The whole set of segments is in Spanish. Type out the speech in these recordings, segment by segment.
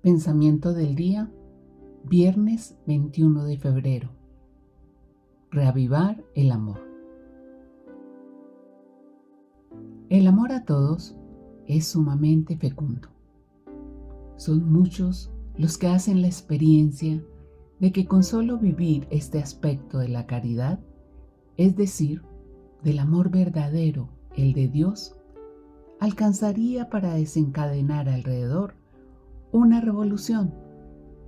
Pensamiento del día, viernes 21 de febrero. Reavivar el amor. El amor a todos es sumamente fecundo. Son muchos los que hacen la experiencia de que con solo vivir este aspecto de la caridad, es decir, del amor verdadero, el de Dios, alcanzaría para desencadenar alrededor una revolución,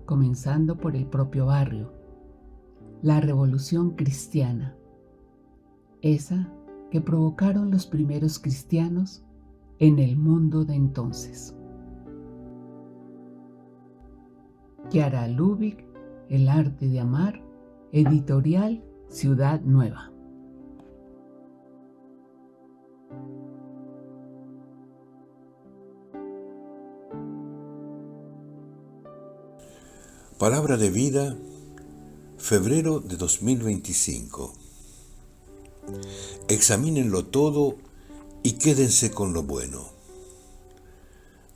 comenzando por el propio barrio, la revolución cristiana, esa que provocaron los primeros cristianos en el mundo de entonces. Chiara Lubich, El arte de amar, editorial Ciudad Nueva. Palabra de vida, febrero de 2025. Examínenlo todo y quédense con lo bueno.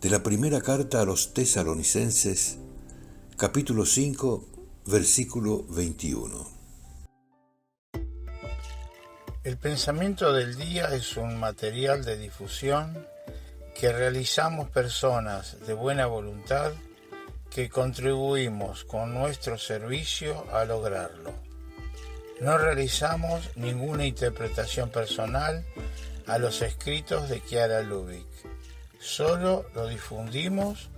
De la primera carta a los Tesalonicenses, capítulo 5, versículo 21. El pensamiento del día es un material de difusión que realizamos personas de buena voluntad que contribuimos con nuestro servicio a lograrlo. No realizamos ninguna interpretación personal a los escritos de Chiara Lubich. Solo lo difundimos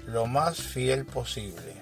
lo más fiel posible.